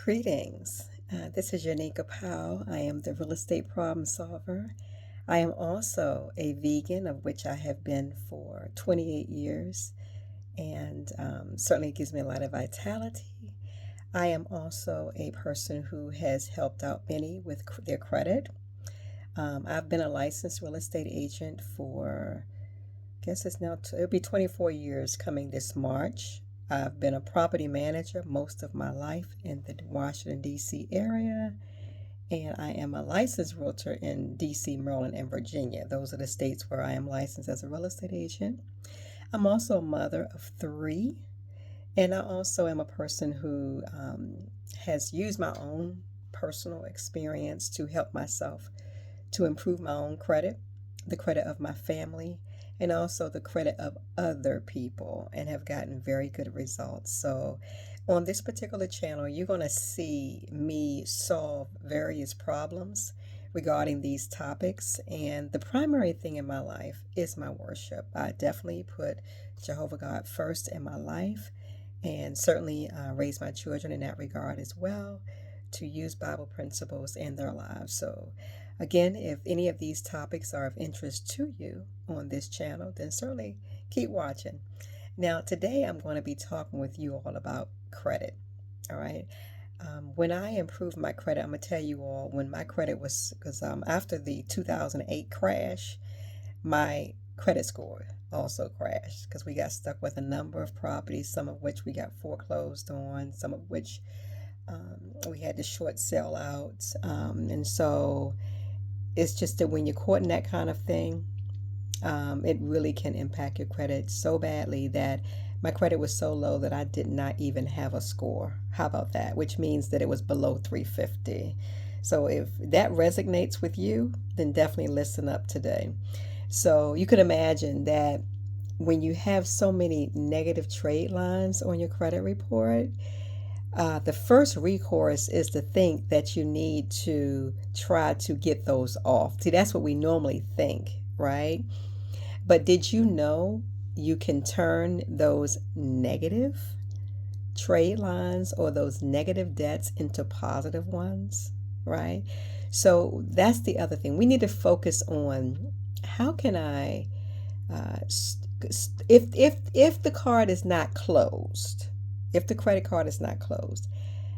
Greetings. This is Yanika Powell. I am the real estate problem solver. I am also a vegan, of which I have been for 28 years, and certainly it gives me a lot of vitality. I am also a person who has helped out many with their credit. I've been a licensed real estate agent for, I guess it's now, it'll be 24 years coming this March. I've been a property manager most of my life in the Washington, D.C. area, and I am a licensed realtor in D.C., Maryland, and Virginia. Those are the states where I am licensed as a real estate agent. I'm also a mother of three, and I also am a person who has used my own personal experience to help myself to improve my own credit, the credit of my family, and also the credit of other people, and have gotten very good results. So on this particular channel, you're going to see me solve various problems regarding these topics. And the primary thing in my life is my worship. I definitely put Jehovah God first in my life, and certainly raise my children in that regard as well, to use Bible principles in their lives. So again, if any of these topics are of interest to you on this channel, then certainly keep watching. Now, today I'm going to be talking with you all about credit. All right. When I improved my credit, I'm going to tell you all when my credit was, because after the 2008 crash, my credit score also crashed because we got stuck with a number of properties, some of which we got foreclosed on, some of which we had to short sell out. And so it's just that when you're caught in that kind of thing, it really can impact your credit so badly that my credit was so low that I did not even have a score. How about that? Which means that it was below 350. So if that resonates with you, then definitely listen up today. So you can imagine that when you have so many negative trade lines on your credit report, the first recourse is to think that you need to try to get those off. See, that's what we normally think, right? But did you know you can turn those negative trade lines or those negative debts into positive ones, right? So that's the other thing. We need to focus on how can I, if the card is not closed, if the credit card is not closed,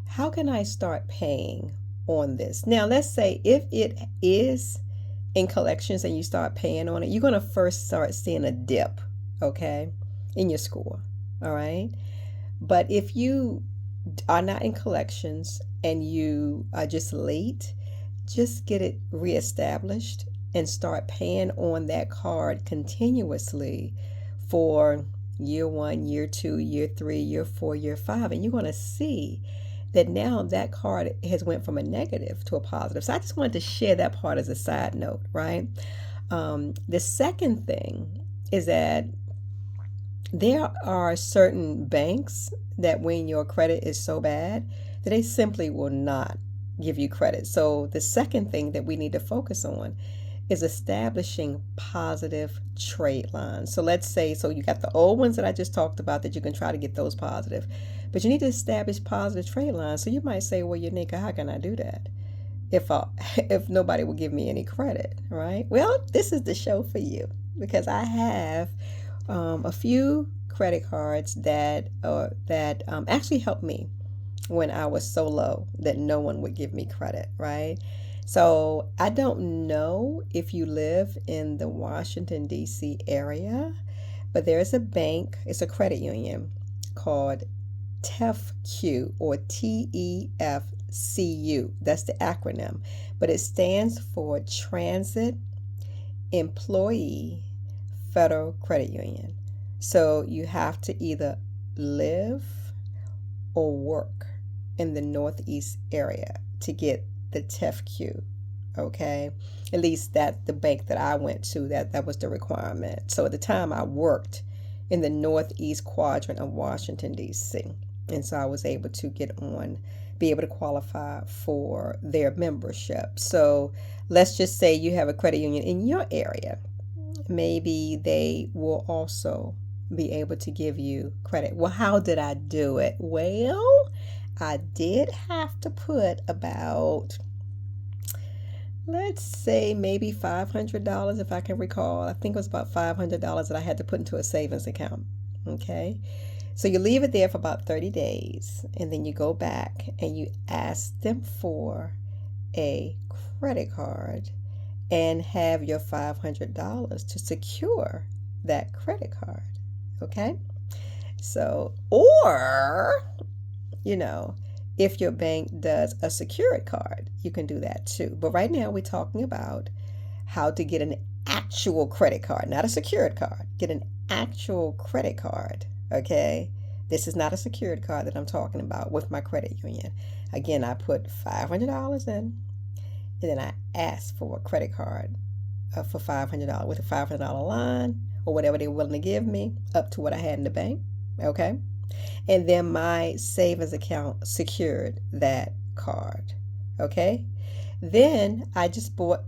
how can I start paying on this? Now, let's say if it is in collections and you start paying on it, you're going to first start seeing a dip, okay, in your score, all right? But if you are not in collections and you are just late, just get it reestablished and start paying on that card continuously for year 1, year 2, year 3, year 4, year 5, and you're going to see that now that card has went from a negative to a positive. So I just wanted to share that part as a side note, right? The second thing is that there are certain banks that when your credit is so bad that they simply will not give you credit. So the second thing that we need to focus on is establishing positive trade lines. So let's say, so you got the old ones that I just talked about that you can try to get those positive, but you need to establish positive trade lines. So you might say, well, Yanika, how can I do that if nobody will give me any credit, right? Well, this is the show for you because I have a few credit cards that actually helped me when I was so low that no one would give me credit, right? So I don't know if you live in the Washington, D.C. area, but there's a bank, it's a credit union called TEFCU or TEFCU. That's the acronym, but it stands for Transit Employee Federal Credit Union. So you have to either live or work in the Northeast area to get the TEFCU, okay? At least that's the bank that I went to, that was the requirement. So at the time I worked in the Northeast quadrant of Washington, D.C. And so I was able to be able to qualify for their membership. So let's just say you have a credit union in your area. Maybe they will also be able to give you credit. Well, how did I do it? Well, I did have to put about, let's say, maybe $500 if I can recall. I think it was about $500 that I had to put into a savings account. Okay. So you leave it there for about 30 days, and then you go back and you ask them for a credit card and have your $500 to secure that credit card. Okay. So, or, if your bank does a secured card, you can do that too. But right now we're talking about how to get an actual credit card, not a secured card. Get an actual credit card. Okay. This is not a secured card that I'm talking about with my credit union. Again, I put $500 in, and then I asked for a credit card for $500 with a $500 line or whatever they're willing to give me up to what I had in the bank. Okay. And then my savings account secured that card. Okay. Then I just bought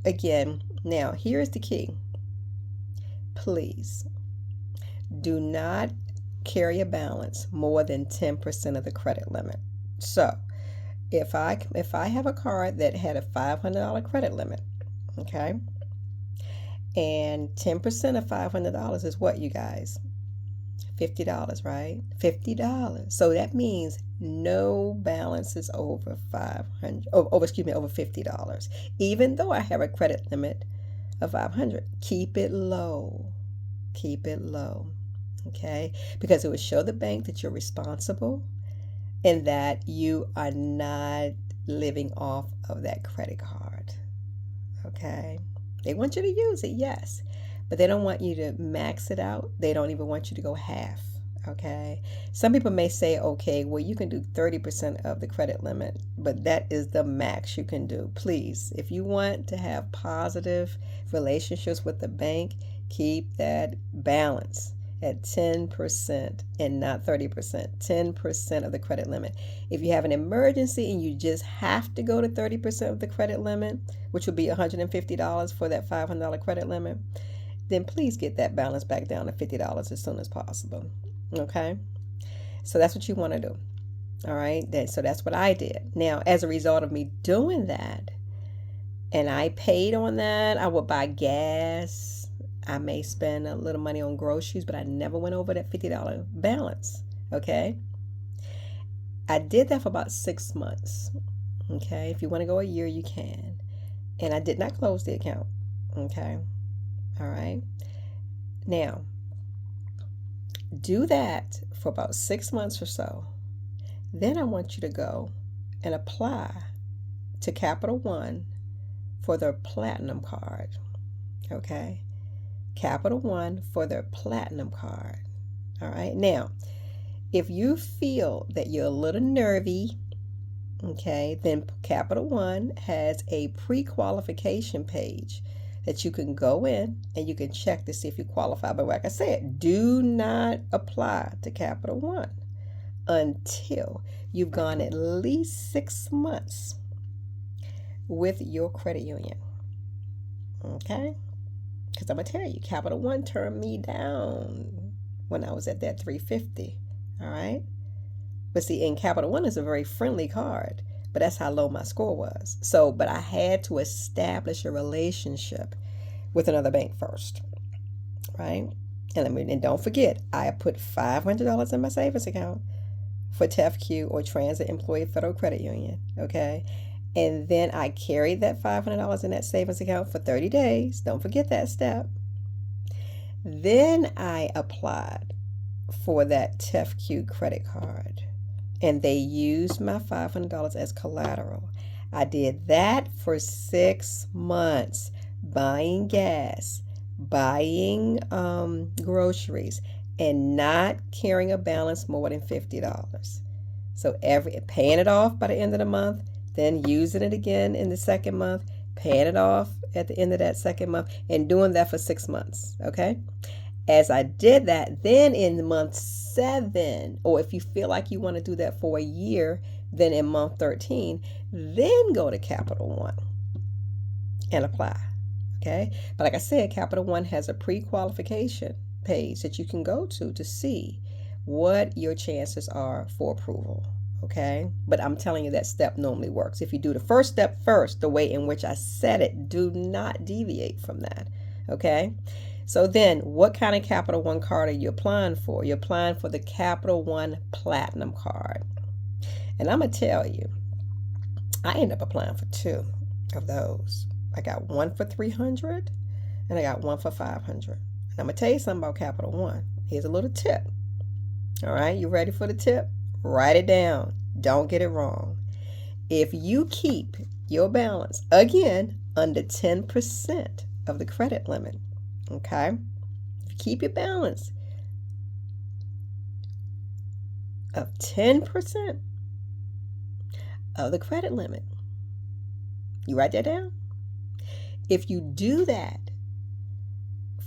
again. Now, here's the key. Please do not carry a balance more than 10% of the credit limit. So if I have a card that had a $500 credit limit, okay, and 10% of $500 is what, you guys? $50, right? $50. So that means no balance is over over $50. Even though I have a credit limit of $500, keep it low. Keep it low. Okay? Because it will show the bank that you're responsible and that you are not living off of that credit card. Okay? They want you to use it, yes. But they don't want you to max it out. They don't even want you to go half. Okay. Some people may say, okay, well, you can do 30% of the credit limit, but that is the max you can do. Please, if you want to have positive relationships with the bank, keep that balance at 10% and not 30%. 10% of the credit limit. If you have an emergency and you just have to go to 30% of the credit limit, which would be $150 for that $500 credit limit, then please get that balance back down to $50 as soon as possible. Okay? So that's what you want to do. All right? So that's what I did. Now, as a result of me doing that, and I paid on that, I would buy gas. I may spend a little money on groceries, but I never went over that $50 balance. Okay? I did that for about 6 months. Okay? If you want to go a year, you can. And I did not close the account. Okay? All right. Now, do that for about 6 months or so. Then I want you to go and apply to Capital One for their Platinum card. Okay. Capital One for their Platinum card. All right. Now, if you feel that you're a little nervy, okay, then Capital One has a pre-qualification page that you can go in and you can check to see if you qualify. But like I said, do not apply to Capital One until you've gone at least 6 months with your credit union. Okay? Because I'm going to tell you, Capital One turned me down when I was at that 350. All right? But see, in Capital One is a very friendly card. But that's how low my score was. So, but I had to establish a relationship with another bank first, right? And don't forget, I put $500 in my savings account for TEFCU or Transit Employee Federal Credit Union, okay? And then I carried that $500 in that savings account for 30 days. Don't forget that step. Then I applied for that TEFCU credit card. And they used my $500 as collateral. I did that for 6 months, buying gas, buying groceries, and not carrying a balance more than $50. So paying it off by the end of the month, then using it again in the second month, paying it off at the end of that second month, and doing that for 6 months. Okay? As I did that, then in month 7, or if you feel like you want to do that for a year, then in month 13, then go to Capital One and apply. Okay? But like I said, Capital One has a pre-qualification page that you can go to see what your chances are for approval. Okay, but I'm telling you that step normally works. If you do the first step first, the way in which I said it, do not deviate from that. Okay, so then what kind of Capital One card are you applying for? You're applying for the Capital One Platinum card. And I'm going to tell you, I ended up applying for two of those. I got one for 300 and I got one for 500. And I'm going to tell you something about Capital One. Here's a little tip. All right, you ready for the tip? Write it down. Don't get it wrong. If you keep your balance, again, under 10% of the credit limit, okay? If you keep your balance of 10% of the credit limit, you write that down? If you do that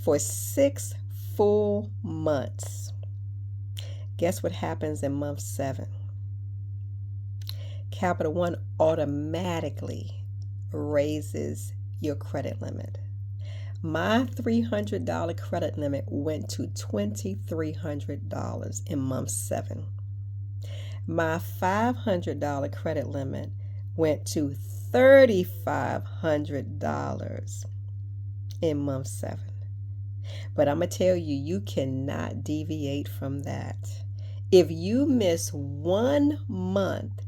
for 6 full months, guess what happens in month 7? Capital One automatically raises your credit limit. My $300 credit limit went to $2,300 in month 7. My $500 credit limit went to $3,500 in month 7. But I'm going to tell you, you cannot deviate from that. If you miss 1 month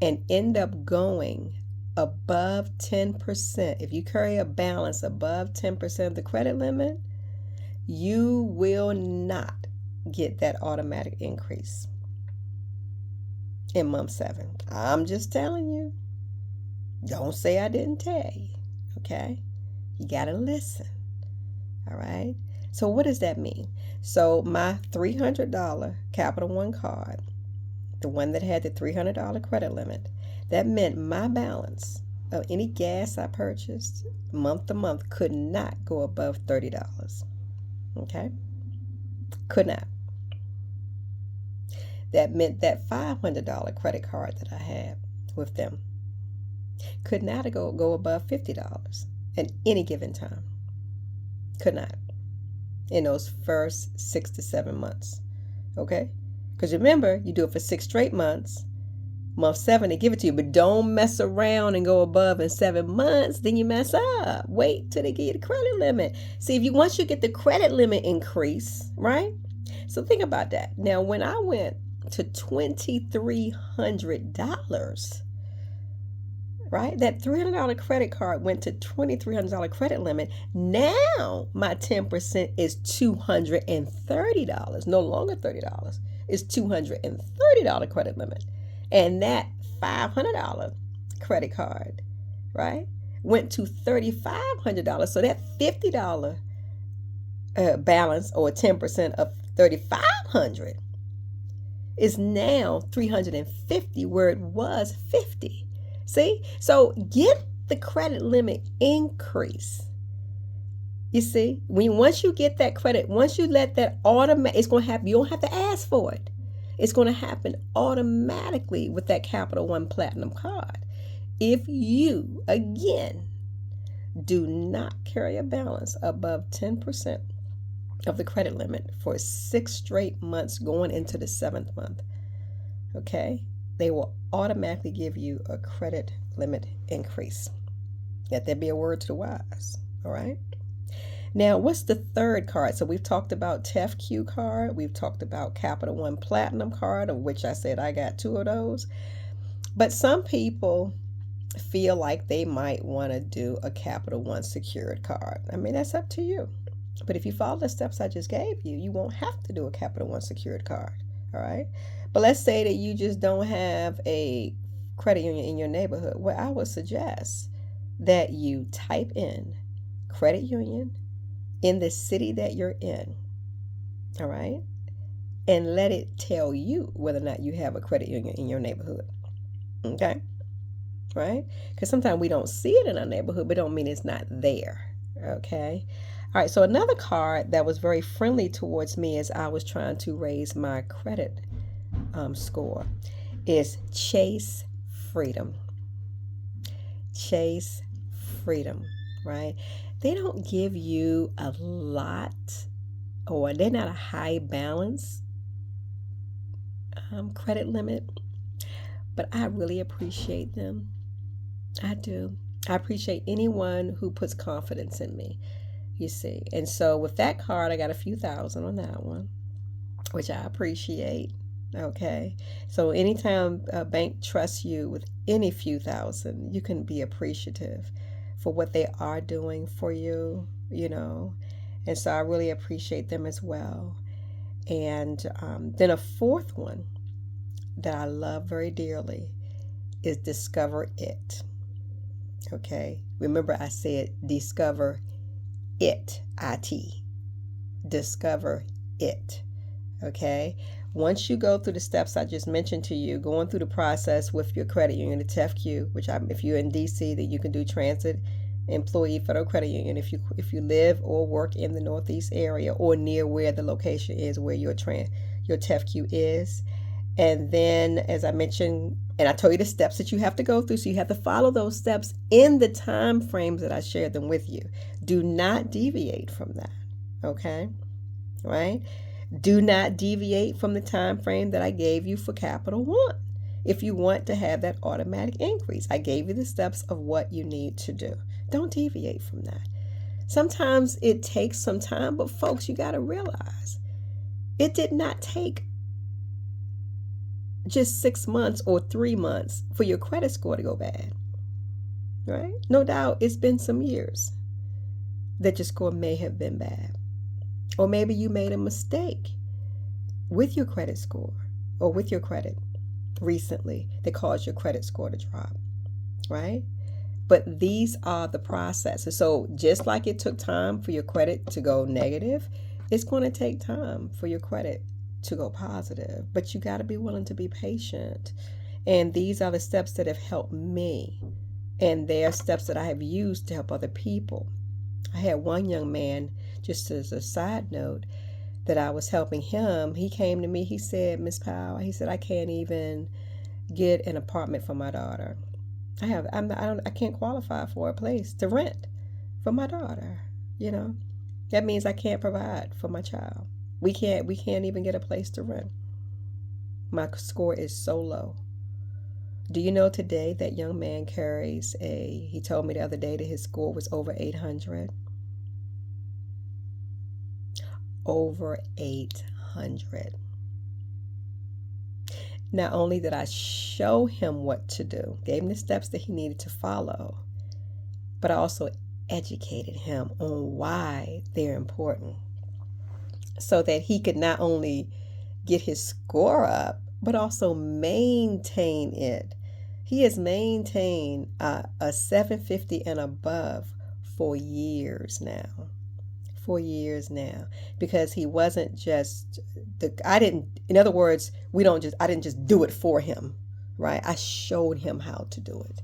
and end up going above 10%, if you carry a balance above 10% of the credit limit, you will not get that automatic increase in month 7. I'm just telling you. Don't say I didn't tell you, okay? You got to listen, all right? So what does that mean? So my $300 Capital One card, the one that had the $300 credit limit, that meant my balance of any gas I purchased month to month could not go above $30, okay? Could not. That meant that $500 credit card that I had with them could not go above $50 at any given time. Could not. In those first 6 to 7 months. Okay? Because remember, you do it for 6 straight months. Month 7, they give it to you. But don't mess around and go above in 7 months. Then you mess up. Wait till they give you the credit limit. See, once you get the credit limit increase, right? So think about that. Now, when I went to $2,300, right? That $300 credit card went to $2,300 credit limit. Now my 10% is $230. No longer $30. It's $230 credit limit. And that $500 credit card, right, went to $3,500. So that $50 balance, or 10% of $3,500, is now $350 where it was $50. See? So get the credit limit increase. You see? Once you get that credit, once you let that it's going to happen. You don't have to ask for it. It's going to happen automatically with that Capital One Platinum card. If you, again, do not carry a balance above 10% of the credit limit for 6 straight months going into the 7th month, okay? They will automatically give you a credit limit increase. Let that be a word to the wise, all right? Now, what's the third card? So we've talked about TEFQ card. We've talked about Capital One Platinum card, of which I said I got 2 of those. But some people feel like they might want to do a Capital One secured card. I mean, that's up to you. But if you follow the steps I just gave you, you won't have to do a Capital One secured card, all right? But let's say that you just don't have a credit union in your neighborhood. Well, I would suggest that you type in credit union in the city that you're in, all right? And let it tell you whether or not you have a credit union in your neighborhood, okay? Right? Because sometimes we don't see it in our neighborhood, but don't mean it's not there, okay? All right, so another card that was very friendly towards me as I was trying to raise my credit score is Chase Freedom. Chase Freedom, right? They don't give you a lot, or they're not a high balance credit limit, but I really appreciate them. I do. I appreciate anyone who puts confidence in me, you see. And so with that card, I got a few thousand on that one, which I appreciate. Okay. So anytime a bank trusts you with any few thousand, you can be appreciative for what they are doing for you, you know. And so I really appreciate them as well. And then a fourth one that I love very dearly is Discover It. Okay. Remember, I said discover it, it. Discover it. Okay. Once you go through the steps I just mentioned to you, going through the process with your credit union, the TEFCU, which if you're in DC, then you can do Transit Employee Federal Credit Union. If you live or work in the Northeast area or near where the location is where your TEFCU is. And then, as I mentioned, and I told you the steps that you have to go through, so you have to follow those steps in the time frames that I shared them with you. Do not deviate from that. Okay? Right? Do not deviate from the time frame that I gave you for Capital One if you want to have that automatic increase. I gave you the steps of what you need to do. Don't deviate from that. Sometimes it takes some time, but folks, you got to realize it did not take just 6 months or 3 months for your credit score to go bad, right? No doubt it's been some years that your score may have been bad. Or maybe you made a mistake with your credit score or with your credit recently that caused your credit score to drop, right? But these are the processes. So just like it took time for your credit to go negative, it's going to take time for your credit to go positive. But you got to be willing to be patient. And these are the steps that have helped me. And they are steps that I have used to help other people. I had one young man, just as a side note, that I was helping him. He came to me, he said, Miss Powell, he said, I can't even get an apartment for my daughter. I can't qualify for a place to rent for my daughter. You know, that means I can't provide for my child. We can't even get a place to rent. My score is so low. Do you know today that young man carries he told me the other day that his score was over 800. Over 800. Not only did I show him what to do, gave him the steps that he needed to follow, but I also educated him on why they're important so that he could not only get his score up, but also maintain it. He has maintained a 750 and above for years now. Because he wasn't just I didn't just do it for him, right? I showed him how to do it.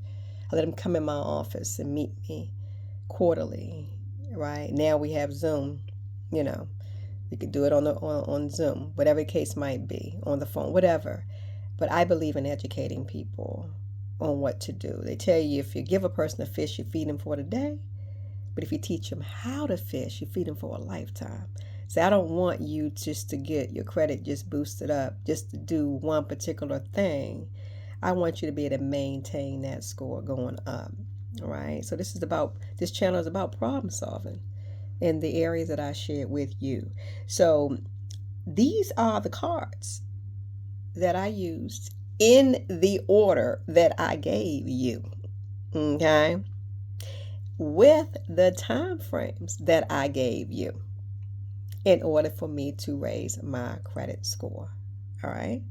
I let him come in my office and meet me quarterly, right? Now we have Zoom, you know. We could do it on Zoom, whatever the case might be, on the phone, whatever. But I believe in educating people on what to do. They tell you if you give a person a fish, you feed them for the day. But if you teach them how to fish, you feed them for a lifetime. So I don't want you just to get your credit just boosted up, just to do one particular thing. I want you to be able to maintain that score going up, right? So this channel is about problem solving in the areas that I shared with you. So these are the cards that I used in the order that I gave you, okay? With the time frames that I gave you in order for me to raise my credit score. All right.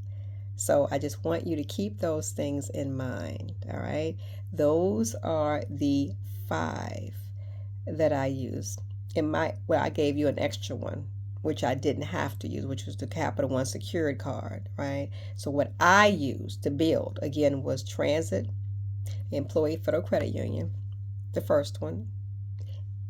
So I just want you to keep those things in mind. All right. Those are the 5 that I used. I gave you an extra one, which I didn't have to use, which was the Capital One secured card. Right. So what I used to build again was Transit Employee Federal Credit Union. The first one,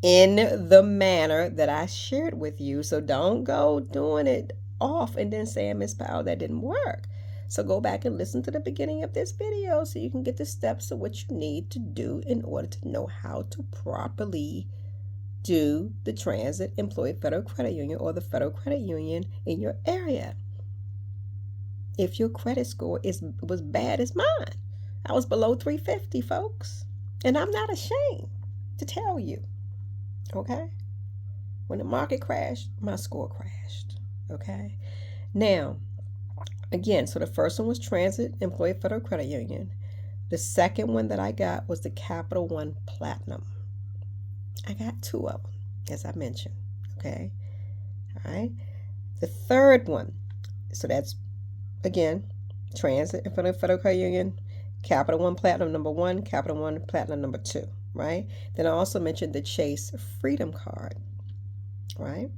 in the manner that I shared with you. So don't go doing it off and then saying, Miss Powell, that didn't work. So go back and listen to the beginning of this video so you can get the steps of what you need to do in order to know how to properly do the Transit Employee Federal Credit Union or the Federal Credit Union in your area. if your credit score was bad as mine. I was below 350, folks. And I'm not ashamed to tell you, okay? When the market crashed, my score crashed, okay? Now, again, so the first one was Transit Employee Federal Credit Union. The second one that I got was the Capital One Platinum. I got two of them, as I mentioned, okay? All right. The third one, so that's, again, Transit Federal Credit Union, Capital One Platinum number 1, Capital One Platinum number 2, right? Then I also mentioned the Chase Freedom Card, right?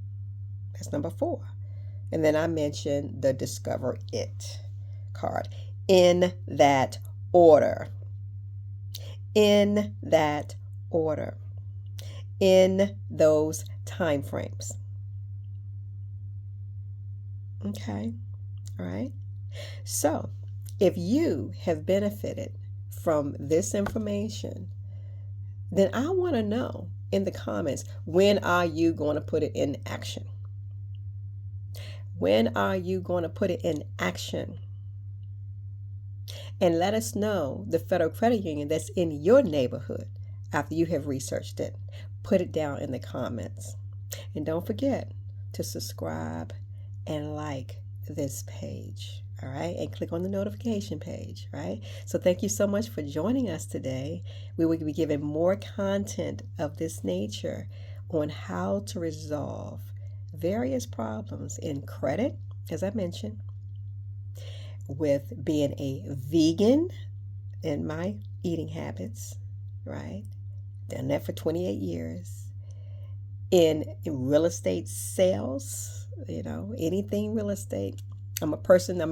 That's number 4. And then I mentioned the Discover It card in that order. In that order. In those time frames. Okay. All right. So, if you have benefited from this information, then I want to know in the comments, when are you going to put it in action? When are you going to put it in action? And let us know the federal credit union that's in your neighborhood after you have researched it. Put it down in the comments. And don't forget to subscribe and like this page. All right, and click on the notification page, right? So thank you so much for joining us today. We will be giving more content of this nature on how to resolve various problems in credit, as I mentioned, with being a vegan in my eating habits, right? Done that for 28 years. In real estate sales, anything real estate. I'm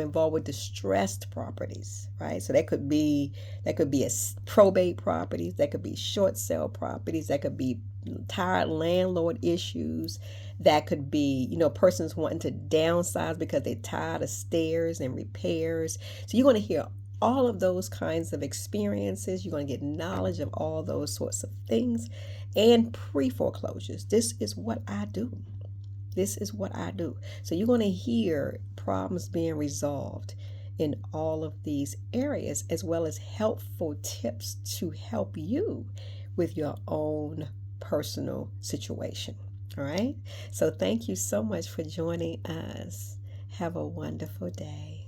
involved with distressed properties, right? So that could be a probate properties, that could be short sale properties, that could be tired landlord issues, that could be, persons wanting to downsize because they're tired of stairs and repairs. So you're going to hear all of those kinds of experiences. You're going to get knowledge of all those sorts of things and pre-foreclosures. This is what I do. This is what I do. So you're going to hear problems being resolved in all of these areas, as well as helpful tips to help you with your own personal situation. All right. So thank you so much for joining us. Have a wonderful day.